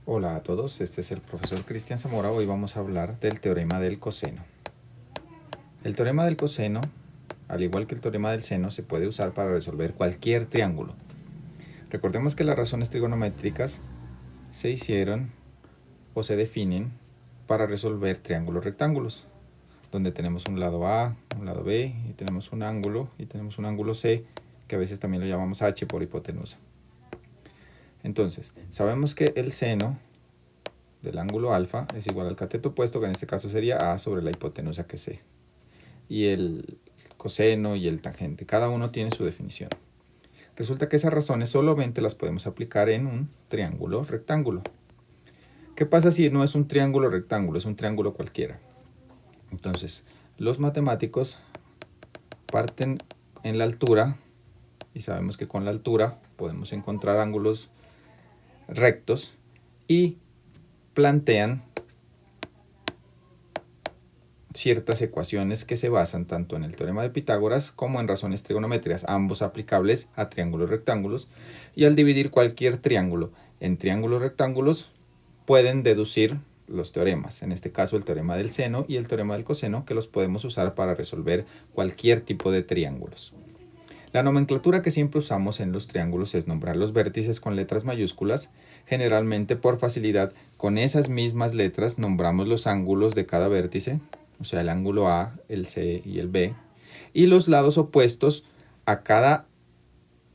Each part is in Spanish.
Hola a todos, este es el profesor Cristian Zamora. Hoy vamos a hablar del teorema del coseno. El teorema del coseno, al igual que el teorema del seno, se puede usar para resolver cualquier triángulo. Recordemos que las razones trigonométricas se hicieron o se definen para resolver triángulos rectángulos, donde tenemos un lado A, un lado B, y tenemos un ángulo C, que a veces también lo llamamos H por hipotenusa. Entonces, sabemos que el seno del ángulo alfa es igual al cateto opuesto, que en este caso sería A sobre la hipotenusa, que es C. Y el coseno y el tangente, cada uno tiene su definición. Resulta que esas razones solamente las podemos aplicar en un triángulo rectángulo. ¿Qué pasa si no es un triángulo rectángulo, es un triángulo cualquiera? Entonces, los matemáticos parten en la altura, y sabemos que con la altura podemos encontrar ángulos rectos, y plantean ciertas ecuaciones que se basan tanto en el teorema de Pitágoras como en razones trigonométricas, ambos aplicables a triángulos rectángulos, y al dividir cualquier triángulo en triángulos rectángulos pueden deducir los teoremas, en este caso el teorema del seno y el teorema del coseno, que los podemos usar para resolver cualquier tipo de triángulos. La nomenclatura que siempre usamos en los triángulos es nombrar los vértices con letras mayúsculas. Generalmente, por facilidad, con esas mismas letras nombramos los ángulos de cada vértice, o sea, el ángulo A, el C y el B, y los lados opuestos a cada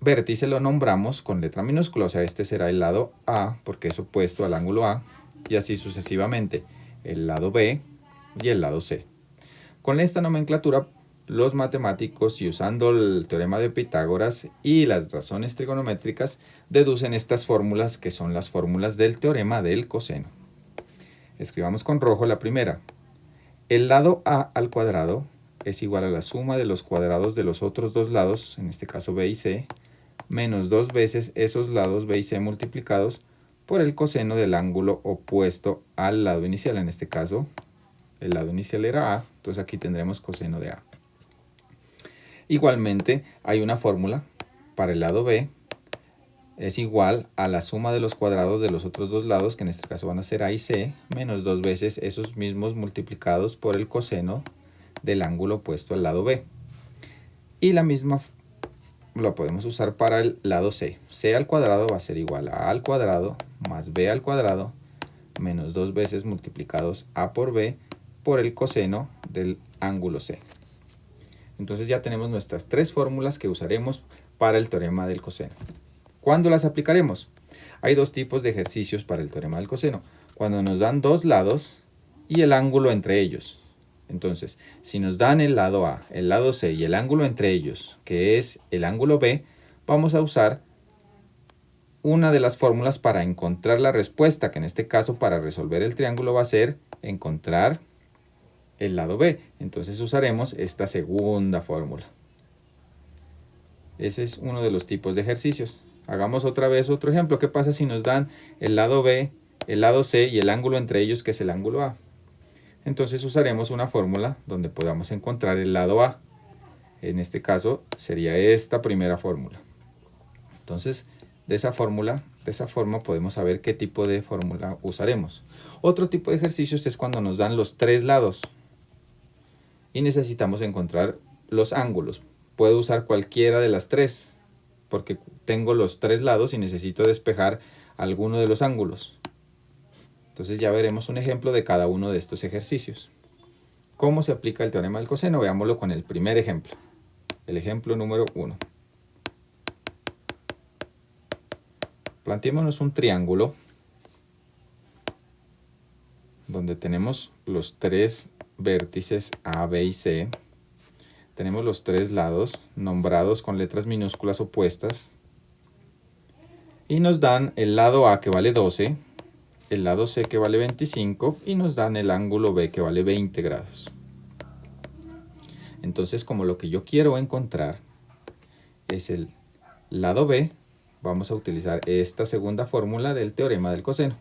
vértice lo nombramos con letra minúscula, o sea, este será el lado A porque es opuesto al ángulo A, y así sucesivamente el lado B y el lado C. Con esta nomenclatura, los matemáticos, y usando el teorema de Pitágoras y las razones trigonométricas, deducen estas fórmulas, que son las fórmulas del teorema del coseno. Escribamos con rojo la primera. El lado A al cuadrado es igual a la suma de los cuadrados de los otros dos lados, en este caso B y C, menos 2 veces esos lados B y C multiplicados por el coseno del ángulo opuesto al lado inicial. En este caso, el lado inicial era A, entonces aquí tendremos coseno de A. Igualmente, hay una fórmula para el lado B, es igual a la suma de los cuadrados de los otros dos lados, que en este caso van a ser A y C, menos 2 veces esos mismos multiplicados por el coseno del ángulo opuesto al lado B. Y la misma lo podemos usar para el lado C. C al cuadrado va a ser igual a A al cuadrado más B al cuadrado menos 2 veces multiplicados A por B por el coseno del ángulo C. Entonces ya tenemos nuestras tres fórmulas que usaremos para el teorema del coseno. ¿Cuándo las aplicaremos? Hay dos tipos de ejercicios para el teorema del coseno. Cuando nos dan dos lados y el ángulo entre ellos. Entonces, si nos dan el lado A, el lado C y el ángulo entre ellos, que es el ángulo B, vamos a usar una de las fórmulas para encontrar la respuesta, que en este caso para resolver el triángulo va a ser encontrar el lado B. Entonces usaremos esta segunda fórmula. Ese es uno de los tipos de ejercicios. Hagamos otra vez otro ejemplo. ¿Qué pasa si nos dan el lado B, el lado C y el ángulo entre ellos, que es el ángulo A? Entonces usaremos una fórmula donde podamos encontrar el lado A. En este caso sería esta primera fórmula. Entonces, de esa forma podemos saber qué tipo de fórmula usaremos. Otro tipo de ejercicios es cuando nos dan los tres lados y necesitamos encontrar los ángulos. Puedo usar cualquiera de las tres, porque tengo los tres lados y necesito despejar alguno de los ángulos. Entonces ya veremos un ejemplo de cada uno de estos ejercicios. ¿Cómo se aplica el teorema del coseno? Veámoslo con el primer ejemplo. El ejemplo número 1. Planteémonos un triángulo donde tenemos los tres vértices A, B y C. Tenemos los tres lados nombrados con letras minúsculas opuestas. Y nos dan el lado A, que vale 12, el lado C, que vale 25, y nos dan el ángulo B, que vale 20 grados. Entonces, como lo que yo quiero encontrar es el lado B, vamos a utilizar esta segunda fórmula del teorema del coseno.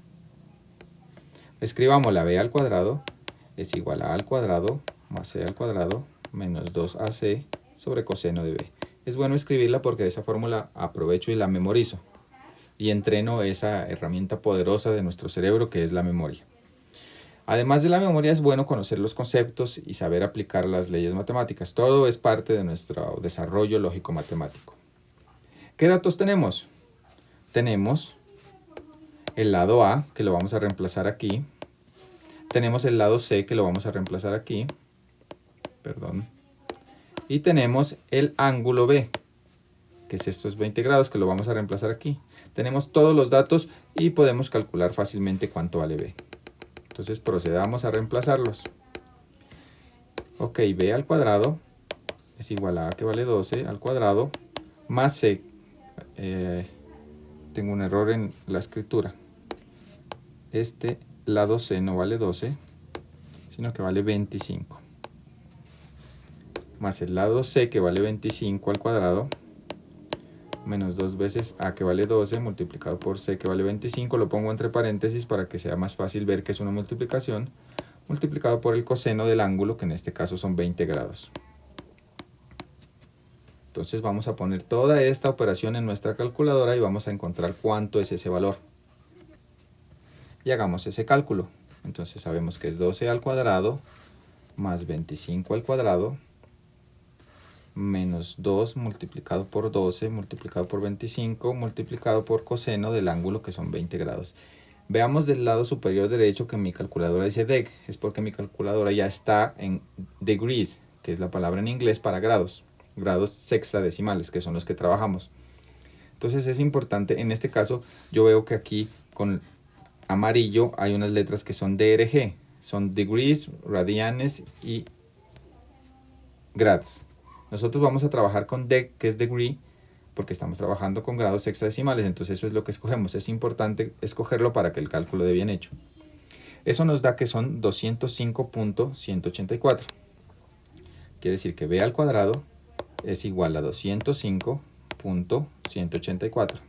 Escribamos la B al cuadrado es igual a A al cuadrado más C al cuadrado menos 2AC sobre coseno de B. Es bueno escribirla porque de esa fórmula aprovecho y la memorizo. y entreno esa herramienta poderosa de nuestro cerebro que es la memoria. Además de la memoria, es bueno conocer los conceptos y saber aplicar las leyes matemáticas. Todo es parte de nuestro desarrollo lógico-matemático. ¿Qué datos tenemos? Tenemos el lado A, que lo vamos a reemplazar aquí. Tenemos el lado C, que lo vamos a reemplazar aquí. Perdón. Y tenemos el ángulo B, que es estos 20 grados, que lo vamos a reemplazar aquí. Tenemos todos los datos y podemos calcular fácilmente cuánto vale B. Entonces procedamos a reemplazarlos. Ok, B al cuadrado es igual a que vale 12 al cuadrado más C. Tengo un error en la escritura. Este lado C no vale 12, sino que vale 25. Más el lado C que vale 25 al cuadrado menos 2 veces A que vale 12 multiplicado por C que vale 25, lo pongo entre paréntesis para que sea más fácil ver que es una multiplicación, multiplicado por el coseno del ángulo, que en este caso son 20 grados. Entonces vamos a poner toda esta operación en nuestra calculadora y vamos a encontrar cuánto es ese valor. Y hagamos ese cálculo. Entonces sabemos que es 12 al cuadrado más 25 al cuadrado menos 2 multiplicado por 12 multiplicado por 25 multiplicado por coseno del ángulo, que son 20 grados. Veamos del lado superior derecho que mi calculadora dice deg. Es porque mi calculadora ya está en degrees, que es la palabra en inglés para grados. Grados sexagdesimales, que son los que trabajamos. Entonces es importante, en este caso yo veo que aquí con amarillo hay unas letras que son DRG. Son degrees, radianes y grads. Nosotros vamos a trabajar con deg, que es degree, porque estamos trabajando con grados sexagdesimales, entonces eso es lo que escogemos. Es importante escogerlo para que el cálculo dé bien hecho. Eso nos da que son 205.184. Quiere decir que b al cuadrado es igual a 205.184.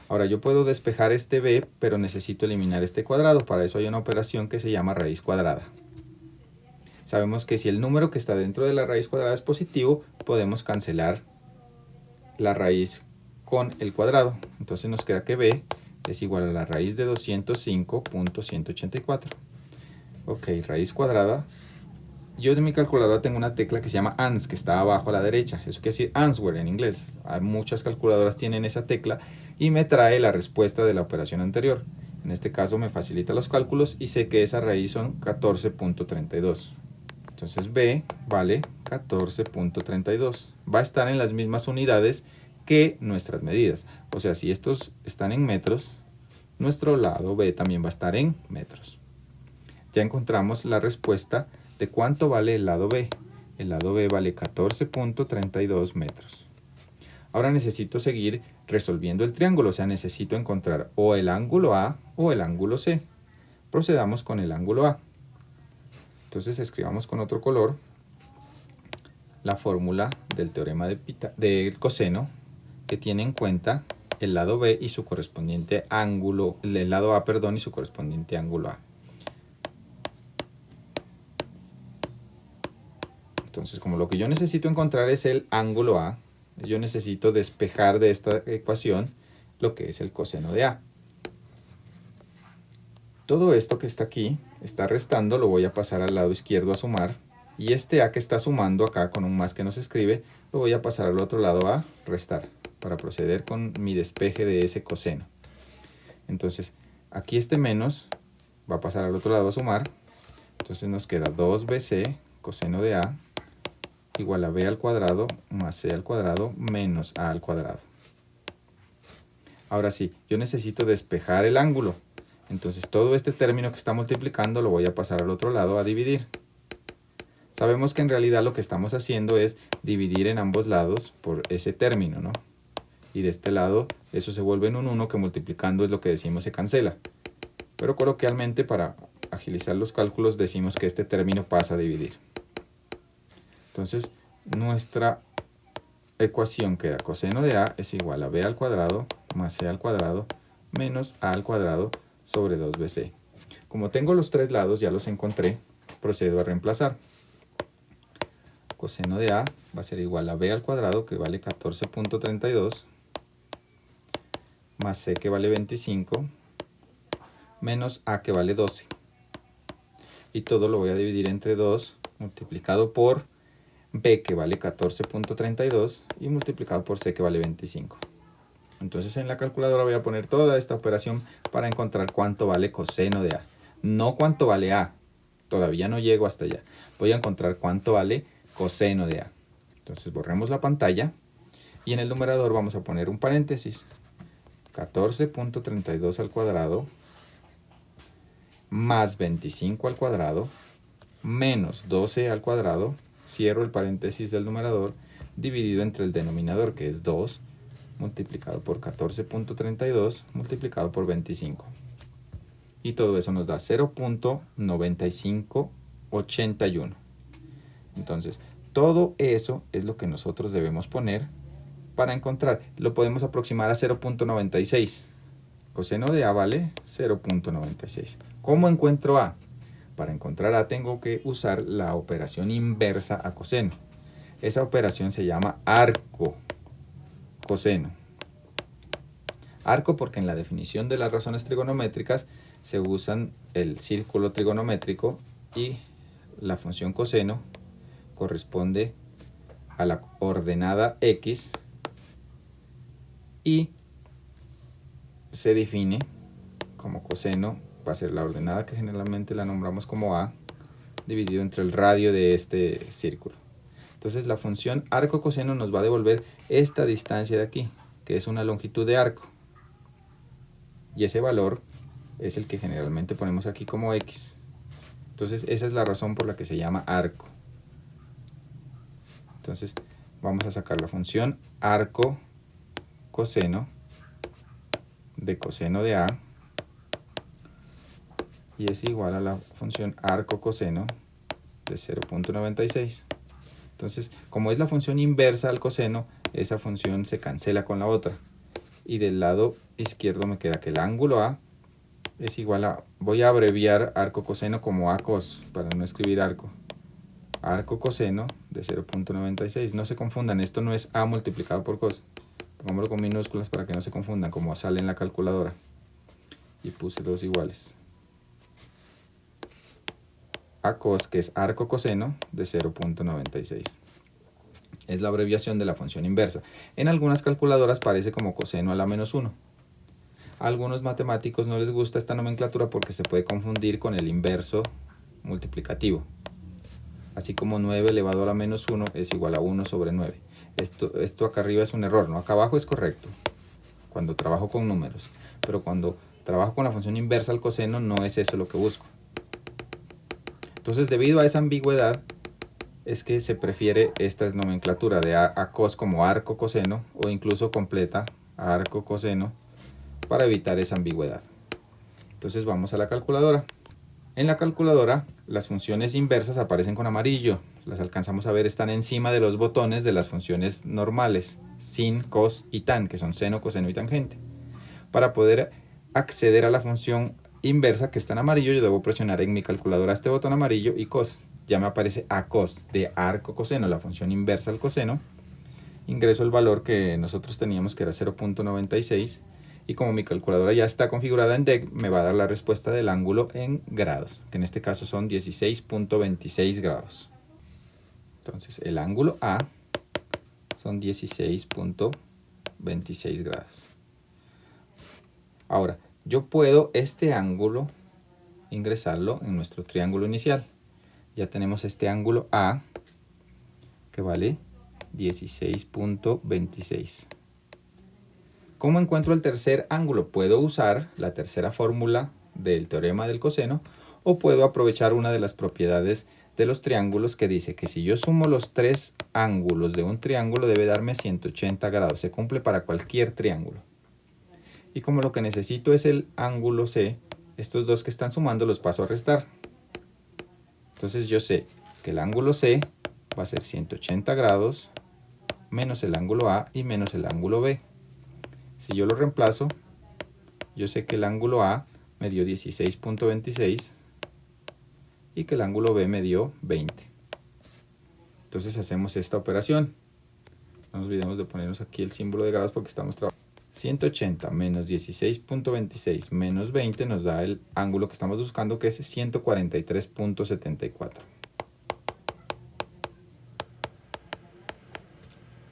Ahora yo puedo despejar este b, pero necesito eliminar este cuadrado. Para eso hay una operación que se llama raíz cuadrada. Sabemos que si el número que está dentro de la raíz cuadrada es positivo, podemos cancelar la raíz con el cuadrado. Entonces nos queda que b es igual a la raíz de 205.184. Ok, raíz cuadrada. Yo en mi calculadora tengo una tecla que se llama ANS, que está abajo a la derecha. Eso quiere decir answer en inglés. Hay muchas calculadoras tienen esa tecla y me trae la respuesta de la operación anterior. En este caso me facilita los cálculos y sé que esa raíz son 14.32. Entonces b vale 14.32. Va a estar en las mismas unidades que nuestras medidas. O sea, si estos están en metros, nuestro lado b también va a estar en metros. Ya encontramos la respuesta de cuánto vale el lado b. El lado b vale 14.32 metros. Ahora necesito seguir resolviendo el triángulo, o sea, necesito encontrar o el ángulo A o el ángulo C. Procedamos con el ángulo A. Entonces escribamos con otro color la fórmula del teorema del coseno, que tiene en cuenta el lado B y su correspondiente ángulo, el lado A, perdón, y su correspondiente ángulo A. Entonces, como lo que yo necesito encontrar es el ángulo A, yo necesito despejar de esta ecuación lo que es el coseno de A. Todo esto que está aquí, está restando, lo voy a pasar al lado izquierdo a sumar. Y este A que está sumando acá con un más que no se escribe, lo voy a pasar al otro lado a restar, para proceder con mi despeje de ese coseno. Entonces, aquí este menos va a pasar al otro lado a sumar. Entonces nos queda 2bc coseno de A igual a b al cuadrado más c al cuadrado menos a al cuadrado. Ahora sí, yo necesito despejar el ángulo. Entonces todo este término que está multiplicando lo voy a pasar al otro lado a dividir. Sabemos que en realidad lo que estamos haciendo es dividir en ambos lados por ese término, ¿no? Y de este lado eso se vuelve en un 1 que multiplicando es lo que decimos se cancela. Pero coloquialmente para agilizar los cálculos decimos que este término pasa a dividir. Entonces nuestra ecuación queda coseno de A es igual a b al cuadrado más c al cuadrado menos a al cuadrado sobre 2bc. Como tengo los tres lados, ya los encontré, procedo a reemplazar. Coseno de A va a ser igual a b al cuadrado, que vale 14.32, más c que vale 25 menos a que vale 12. Y todo lo voy a dividir entre 2 multiplicado por b que vale 14.32 y multiplicado por c que vale 25. Entonces en la calculadora voy a poner toda esta operación para encontrar cuánto vale coseno de a. No cuánto vale a, todavía no llego hasta allá. Voy a encontrar cuánto vale coseno de a. Entonces borremos la pantalla y en el numerador vamos a poner un paréntesis. 14.32 al cuadrado más 25 al cuadrado menos 12 al cuadrado, cierro el paréntesis del numerador, dividido entre el denominador que es 2 multiplicado por 14.32 multiplicado por 25. Y todo eso nos da 0.9581. Entonces, todo eso es lo que nosotros debemos poner para encontrar. Lo podemos aproximar a 0.96. Coseno de a vale 0.96. ¿Cómo encuentro a? Para encontrar a tengo que usar la operación inversa a coseno. Esa operación se llama arco coseno. Arco porque en la definición de las razones trigonométricas se usan el círculo trigonométrico y la función coseno corresponde a la ordenada x y se define como coseno, va a ser la ordenada que generalmente la nombramos como a, dividido entre el radio de este círculo. Entonces la función arco coseno nos va a devolver esta distancia de aquí, que es una longitud de arco. Y ese valor es el que generalmente ponemos aquí como x. Entonces esa es la razón por la que se llama arco. Entonces vamos a sacar la función arco coseno de coseno de a y es igual a la función arco coseno de 0.96. Entonces, como es la función inversa al coseno, esa función se cancela con la otra. Y del lado izquierdo me queda que el ángulo a es igual a, voy a abreviar arco coseno como a cos para no escribir arco. Arco coseno de 0.96. No se confundan, esto no es a multiplicado por cos. Pongámoslo con minúsculas para que no se confundan, como sale en la calculadora. Y puse dos iguales. A cos, que es arco coseno de 0.96. Es la abreviación de la función inversa. En algunas calculadoras parece como coseno a la menos 1. A algunos matemáticos no les gusta esta nomenclatura porque se puede confundir con el inverso multiplicativo. Así como 9 elevado a la menos 1 es igual a 1 sobre 9. Esto acá arriba es un error, ¿no? Acá abajo es correcto, cuando trabajo con números. Pero cuando trabajo con la función inversa al coseno no es eso lo que busco. Entonces, debido a esa ambigüedad, es que se prefiere esta nomenclatura de a cos como arco coseno o incluso completa arco coseno para evitar esa ambigüedad. Entonces vamos a la calculadora. En la calculadora las funciones inversas aparecen con amarillo. Las alcanzamos a ver, están encima de los botones de las funciones normales, sin, cos y tan, que son seno, coseno y tangente. Para poder acceder a la función inversa que está en amarillo, yo debo presionar en mi calculadora este botón amarillo y cos. Ya me aparece a cos de arco coseno, la función inversa al coseno. Ingreso el valor que nosotros teníamos, que era 0.96, y como mi calculadora ya está configurada en DEC, me va a dar la respuesta del ángulo en grados, que en este caso son 16.26 grados. Entonces el ángulo A son 16.26 grados. Ahora, yo puedo este ángulo ingresarlo en nuestro triángulo inicial. Ya tenemos este ángulo A que vale 16.26. ¿Cómo encuentro el tercer ángulo? Puedo usar la tercera fórmula del teorema del coseno o puedo aprovechar una de las propiedades de los triángulos que dice que si yo sumo los tres ángulos de un triángulo debe darme 180 grados. Se cumple para cualquier triángulo. Y como lo que necesito es el ángulo C, estos dos que están sumando los paso a restar. Entonces yo sé que el ángulo C va a ser 180 grados menos el ángulo A y menos el ángulo B. Si yo lo reemplazo, yo sé que el ángulo A me dio 16.26 y que el ángulo B me dio 20. Entonces hacemos esta operación. No nos olvidemos de ponernos aquí el símbolo de grados porque estamos trabajando. 180 menos 16.26 menos 20 nos da el ángulo que estamos buscando, que es 143.74.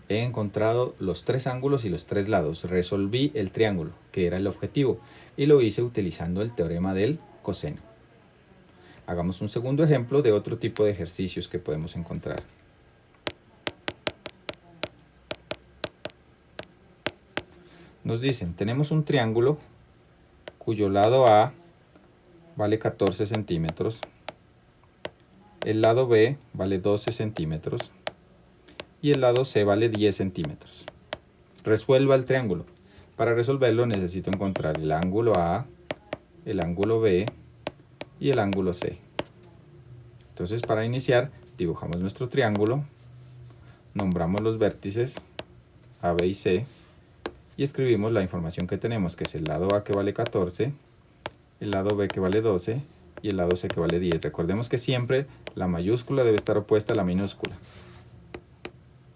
He encontrado los tres ángulos y los tres lados. Resolví el triángulo, que era el objetivo, y lo hice utilizando el teorema del coseno. Hagamos un segundo ejemplo de otro tipo de ejercicios que podemos encontrar. Nos dicen, tenemos un triángulo cuyo lado A vale 14 centímetros, el lado B vale 12 centímetros y el lado C vale 10 centímetros. Resuelva el triángulo. Para resolverlo necesito encontrar el ángulo A, el ángulo B y el ángulo C. Entonces, para iniciar, dibujamos nuestro triángulo, nombramos los vértices A, B y C y escribimos la información que tenemos, que es el lado A que vale 14, el lado B que vale 12 y el lado C que vale 10. Recordemos que siempre la mayúscula debe estar opuesta a la minúscula,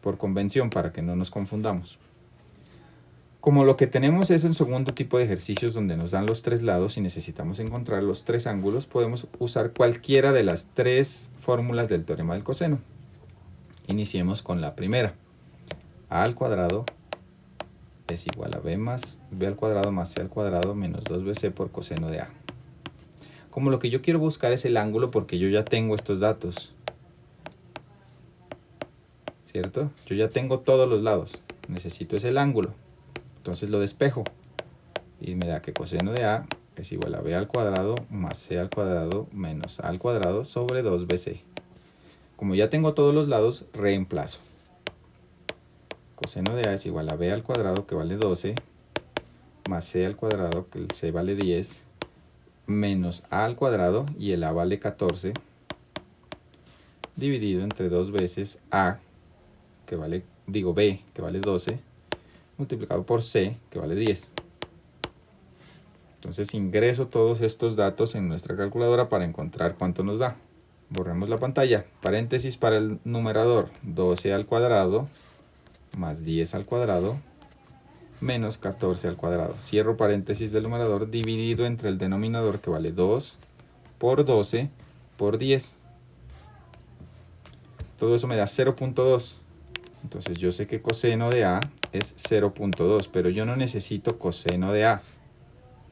por convención, para que no nos confundamos. Como lo que tenemos es el segundo tipo de ejercicios donde nos dan los tres lados y necesitamos encontrar los tres ángulos, podemos usar cualquiera de las tres fórmulas del teorema del coseno. Iniciemos con la primera. A al cuadrado es igual a b al cuadrado más c al cuadrado menos 2bc por coseno de a. Como lo que yo quiero buscar es el ángulo, porque yo ya tengo estos datos, ¿cierto? Yo ya tengo todos los lados, necesito es el ángulo. Entonces lo despejo y me da que coseno de a es igual a b al cuadrado más c al cuadrado menos a al cuadrado sobre 2bc. Como ya tengo todos los lados, reemplazo. Coseno de a es igual a b al cuadrado, que vale 12, más c al cuadrado, que el c vale 10, menos a al cuadrado, y el a vale 14, dividido entre 2 veces a, que vale, b, que vale 12, multiplicado por c, que vale 10. Entonces ingreso todos estos datos en nuestra calculadora para encontrar cuánto nos da. Borremos la pantalla. Paréntesis para el numerador, 12 al cuadrado más 10 al cuadrado menos 14 al cuadrado. Cierro paréntesis del numerador, dividido entre el denominador, que vale 2 por 12 por 10. Todo eso me da 0.2. Entonces yo sé que coseno de a es 0.2, pero yo no necesito coseno de a.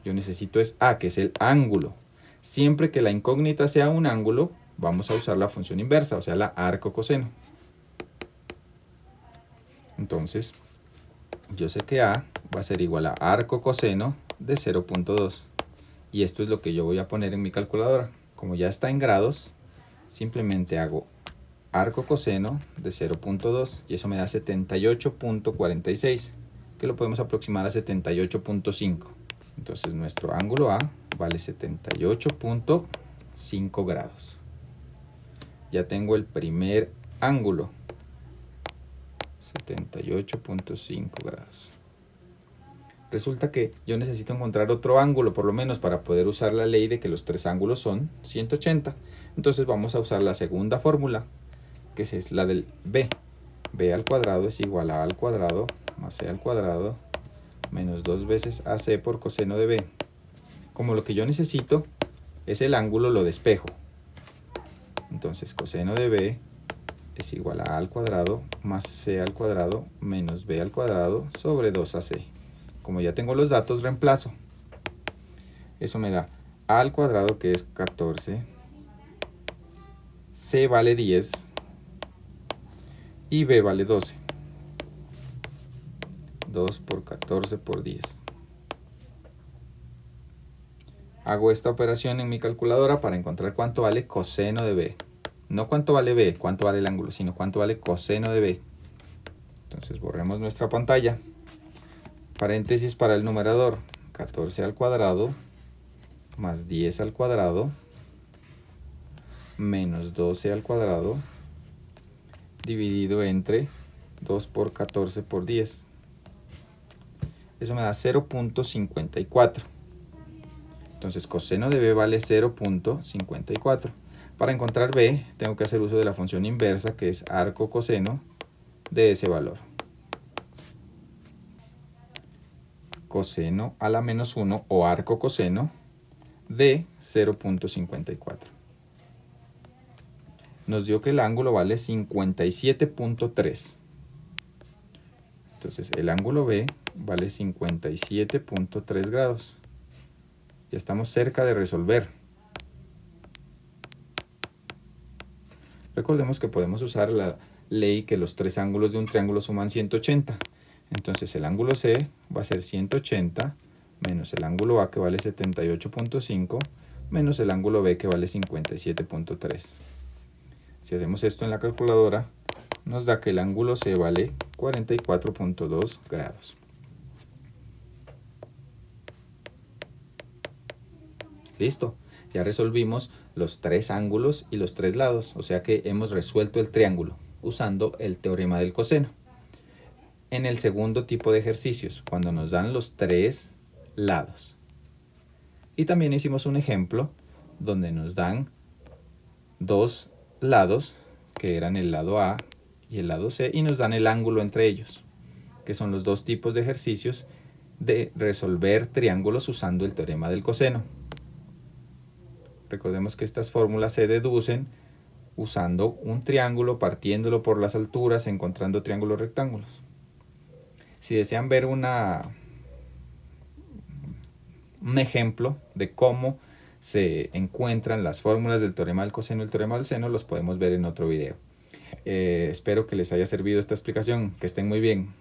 Yo necesito es a, que es el ángulo. Siempre que la incógnita sea un ángulo, vamos a usar la función inversa, o sea, la arco coseno. Entonces, yo sé que a va a ser igual a arco coseno de 0.2. Y esto es lo que yo voy a poner en mi calculadora. Como ya está en grados, simplemente hago arco coseno de 0.2 y eso me da 78.46, que lo podemos aproximar a 78.5. Entonces nuestro ángulo A vale 78.5 grados. Ya tengo el primer ángulo, 78.5 grados. Resulta que yo necesito encontrar otro ángulo, por lo menos, para poder usar la ley de que los tres ángulos son 180. Entonces vamos a usar la segunda fórmula, que es la del b. b al cuadrado es igual a al cuadrado más c al cuadrado menos 2 veces ac por coseno de b. Como lo que yo necesito es el ángulo, lo despejo. Entonces coseno de b es igual a al cuadrado más c al cuadrado menos b al cuadrado sobre 2ac. Como ya tengo los datos, reemplazo. Eso me da a al cuadrado, que es 14, c vale 10 y b vale 12. 2 por 14 por 10. Hago esta operación en mi calculadora para encontrar cuánto vale coseno de b. No cuánto vale b, cuánto vale el ángulo, sino cuánto vale coseno de b. Entonces borremos nuestra pantalla. Paréntesis para el numerador, 14 al cuadrado más 10 al cuadrado menos 12 al cuadrado dividido entre 2 por 14 por 10. Eso me da 0.54. Entonces coseno de b vale 0.54. Para encontrar b tengo que hacer uso de la función inversa, que es arco coseno de ese valor. coseno a la menos 1 o arco coseno de 0.54. Nos dio que el ángulo vale 57.3. Entonces el ángulo B vale 57.3 grados. Ya estamos cerca de resolver. Recordemos que podemos usar la ley que los tres ángulos de un triángulo suman 180. Entonces el ángulo C va a ser 180 menos el ángulo A que vale 78.5 menos el ángulo B que vale 57.3. Si hacemos esto en la calculadora, nos da que el ángulo C vale 44.2 grados. Listo, ya resolvimos los tres ángulos y los tres lados, o sea que hemos resuelto el triángulo usando el teorema del coseno. En el segundo tipo de ejercicios, cuando nos dan los tres lados. Y también hicimos un ejemplo donde nos dan dos lados, que eran el lado A y el lado C, y nos dan el ángulo entre ellos, que son los dos tipos de ejercicios de resolver triángulos usando el teorema del coseno. Recordemos que estas fórmulas se deducen usando un triángulo, partiéndolo por las alturas, encontrando triángulos rectángulos. Si desean ver un ejemplo de cómo se encuentran las fórmulas del teorema del coseno y el teorema del seno, los podemos ver en otro video. Espero que les haya servido esta explicación. Que estén muy bien.